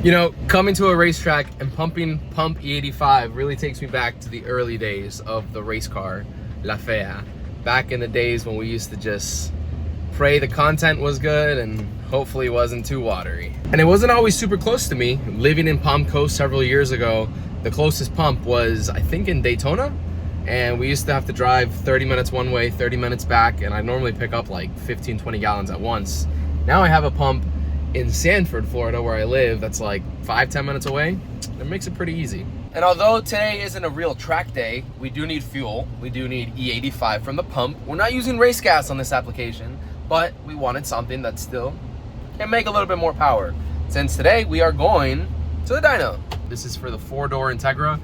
You know, coming to a racetrack and pumping Pump E85 really takes me back to the early days of the race car, La Fea. Back in the days when we used to just pray the content was good and hopefully it wasn't too watery. And it wasn't always super close to me. Living in Palm Coast several years ago, the closest pump was, I think, in Daytona. And we used to have to drive 30 minutes one way, 30 minutes back, and I normally pick up like 15, 20 gallons at once. Now I have a pump in Sanford, Florida, where I live, that's like 5-10 minutes away. It makes it pretty easy. And although today isn't a real track day, we do need fuel. We do need E85 from the pump. We're not using race gas on this application, but we wanted something that still can make a little bit more power. Since today we are going to the dyno. This is for the 4-door Integra,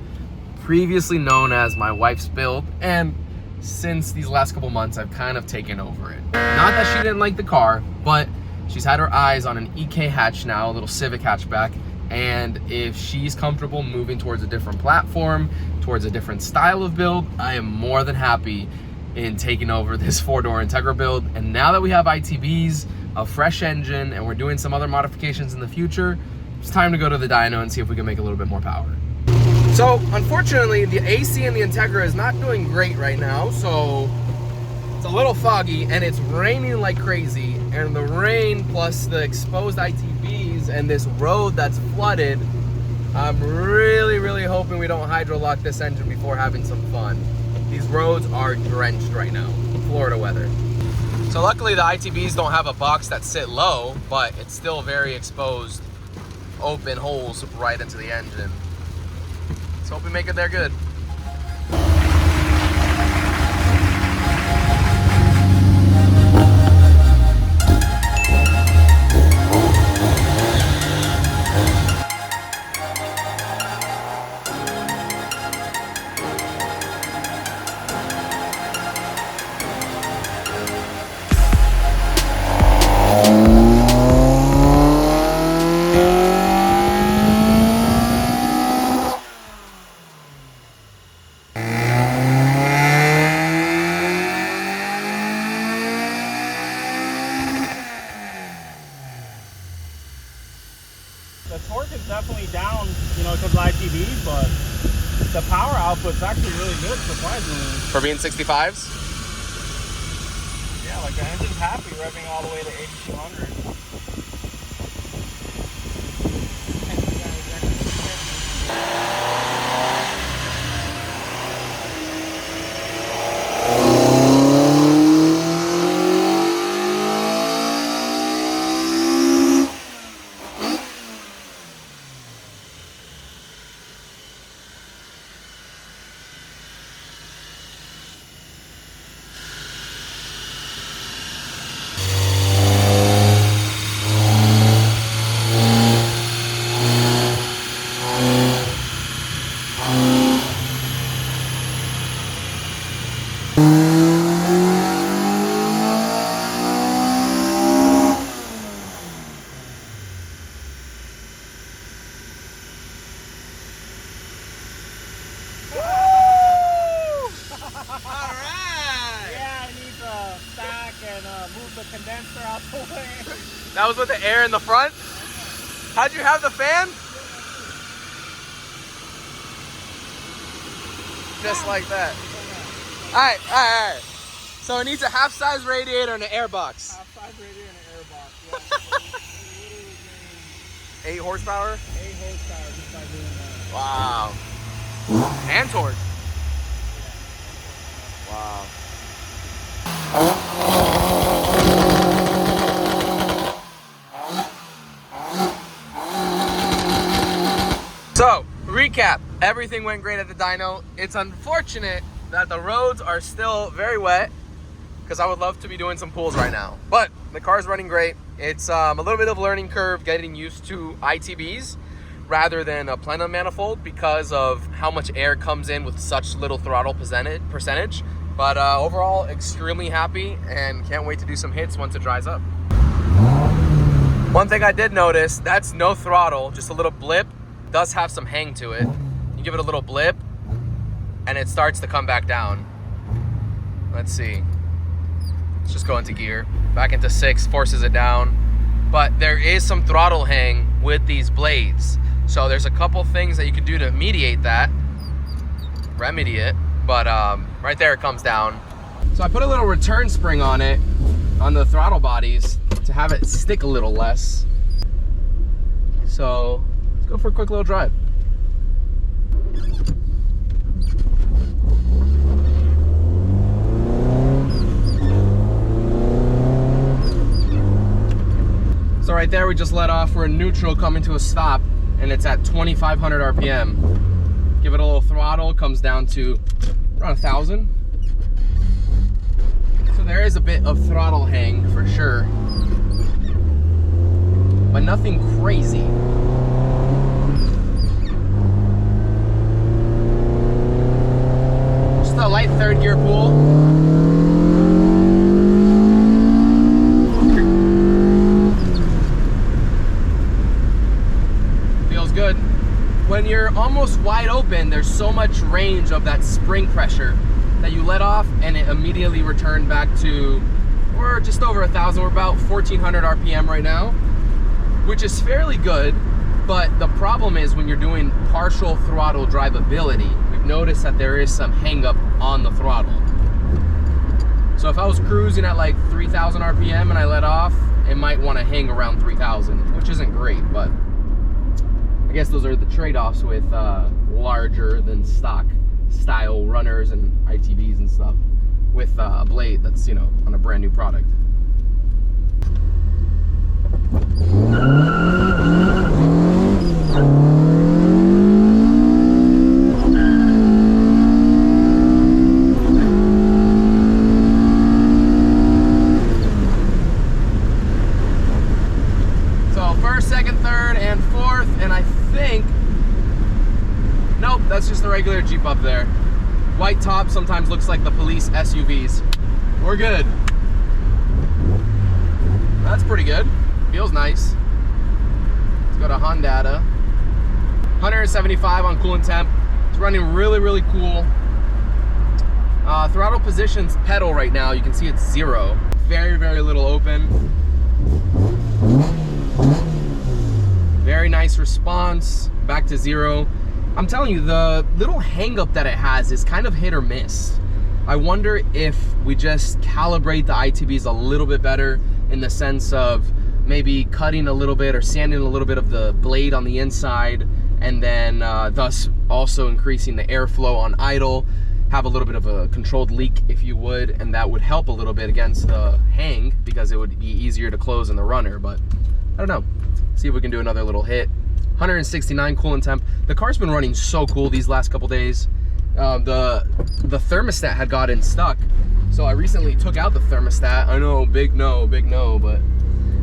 previously known as my wife's build, and since these last couple months I've kind of taken over it. Not that she didn't like the car, but she's had her eyes on an EK hatch now, a little Civic hatchback, and if she's comfortable moving towards a different platform, towards a different style of build, I am more than happy in taking over this 4-door Integra build. And now that we have ITBs, a fresh engine, and we're doing some other modifications in the future, it's time to go to the dyno and see if we can make a little bit more power. So unfortunately, the AC in the Integra is not doing great right now, so it's a little foggy and it's raining like crazy, and the rain plus the exposed ITBs and this road that's flooded, I'm really hoping we don't hydro lock this engine before having some fun. These roads are drenched right now, Florida weather. So luckily the ITBs don't have a box that sit low, but it's still very exposed, open holes right into the engine. Let's hope we make it there good. The torque is definitely down, you know, because of ITVs, but the power output's actually really good, surprisingly. For being 65s? Yeah, like the engine's happy revving all the way to 8,200. Move the condenser out the way. That was with the air in the front? How'd you have the fan? Just like that. Alright. So it needs a half-size radiator and an air box. Half-size radiator and an air box, yeah. 8 horsepower? 8 horsepower just by doing that. Wow. And torque. Wow. So, recap. Everything went great at the dyno. It's unfortunate that the roads are still very wet, because I would love to be doing some pools right now. But the car's running great. It's a little bit of a learning curve getting used to ITBs rather than a plenum manifold because of how much air comes in with such little throttle percentage. But overall, extremely happy and can't wait to do some hits once it dries up. One thing I did notice, that's no throttle, just a little blip. Does have some hang to it. You give it a little blip and it starts to come back down. Let's see. Let's just go into gear. Back into 6, forces it down. But there is some throttle hang with these blades. So there's a couple things that you can do to remedy it, but right there it comes down. So I put a little return spring on it, on the throttle bodies, to have it stick a little less. So let's go for a quick little drive. So right there we just let off, we're in neutral coming to a stop, and it's at 2,500 RPM. Give it a little throttle, comes down to around 1,000. So there is a bit of throttle hang for sure, but nothing crazy. Just a light third gear pull. Good. When you're almost wide open, there's so much range of that spring pressure that you let off and it immediately returned back to, we're just over 1,000. We're about 1,400 RPM right now, which is fairly good. But the problem is when you're doing partial throttle drivability, we've noticed that there is some hang up on the throttle. So if I was cruising at like 3,000 RPM and I let off, it might want to hang around 3,000, which isn't great, but I guess those are the trade-offs with larger than stock style runners and ITBs and stuff with a blade that's, you know, on a brand new product. So first, second, third, and fourth, and I think, nope, that's just the regular Jeep up there. White top sometimes looks like the police SUVs. We're good. That's pretty good. Feels nice. Let's go to Honda. 175 on coolant temp. It's running really, really cool. Throttle positions pedal right now, you can see it's 0. Very, very little open. Very nice response, back to 0. I'm telling you, the little hang up that it has is kind of hit or miss. I wonder if we just calibrate the ITBs a little bit better in the sense of maybe cutting a little bit or sanding a little bit of the blade on the inside, and then thus also increasing the airflow on idle, have a little bit of a controlled leak if you would, and that would help a little bit against the hang because it would be easier to close in the runner. But I don't know. See if we can do another little hit. 169 coolant temp. The car's been running so cool these last couple days. The thermostat had gotten stuck, so I recently took out the thermostat. I know, big no, but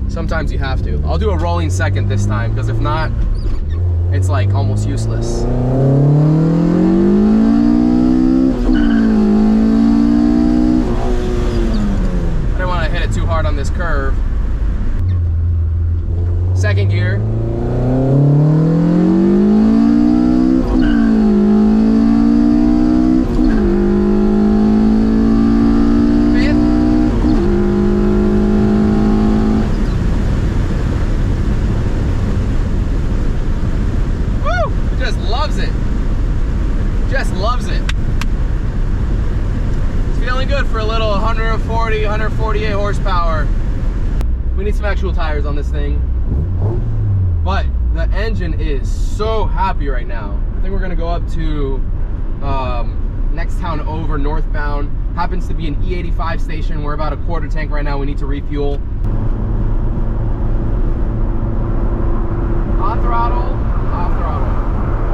sometimes you have to. I'll do a rolling second this time, because if not, it's like almost useless. I don't want to hit it too hard on this curve. Second gear. Loves it. It's feeling good for a little 140, 148 horsepower. We need some actual tires on this thing. But the engine is so happy right now. I think we're gonna go up to next town over, northbound. Happens to be an E85 station. We're about a quarter tank right now. We need to refuel. On throttle, off throttle.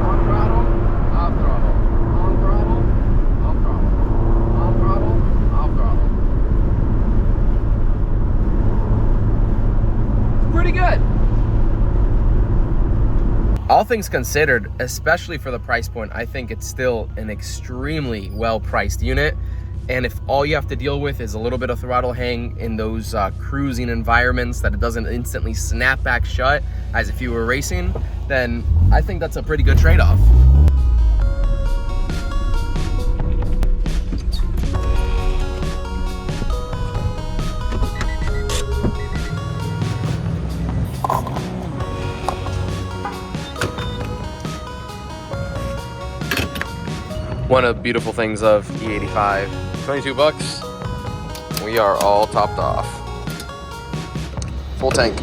On throttle, off throttle. On throttle, off throttle. On throttle, off throttle. It's pretty good. All things considered, especially for the price point, I think it's still an extremely well-priced unit. And if all you have to deal with is a little bit of throttle hang in those cruising environments that it doesn't instantly snap back shut as if you were racing, then I think that's a pretty good trade-off. One of the beautiful things of E85. 22 bucks. We are all topped off. Full tank.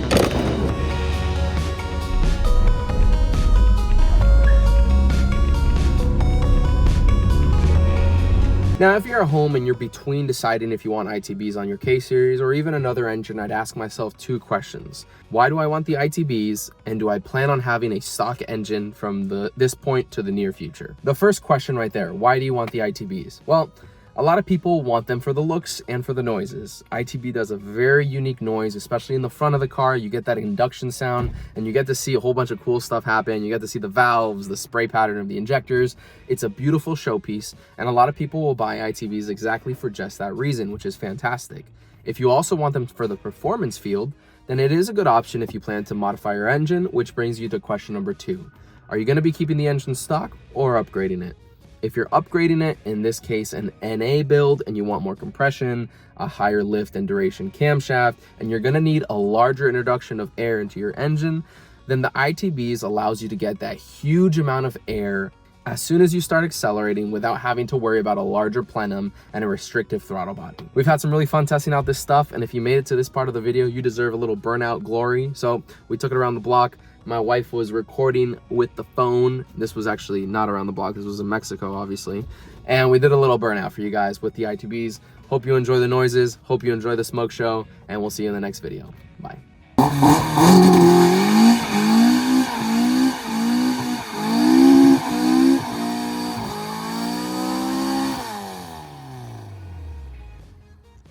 Now, if you're at home and you're between deciding if you want ITBs on your K-Series or even another engine, I'd ask myself two questions. Why do I want the ITBs, and do I plan on having a stock engine from this point to the near future? The first question right there, why do you want the ITBs? Well, a lot of people want them for the looks and for the noises. ITB does a very unique noise, especially in the front of the car. You get that induction sound and you get to see a whole bunch of cool stuff happen. You get to see the valves, the spray pattern of the injectors. It's a beautiful showpiece, and a lot of people will buy ITBs exactly for just that reason, which is fantastic. If you also want them for the performance field, then it is a good option if you plan to modify your engine, which brings you to question number 2. Are you going to be keeping the engine stock or upgrading it? If you're upgrading it, in this case an NA build, and you want more compression, a higher lift and duration camshaft, and you're gonna need a larger introduction of air into your engine, then the ITBs allows you to get that huge amount of air as soon as you start accelerating without having to worry about a larger plenum and a restrictive throttle body. We've had some really fun testing out this stuff, and if you made it to this part of the video, you deserve a little burnout glory. So we took it around the block. My wife was recording with the phone. This was actually not around the block. This was in Mexico, obviously. And we did a little burnout for you guys with the ITBs. Hope you enjoy the noises. Hope you enjoy the smoke show. And we'll see you in the next video. Bye.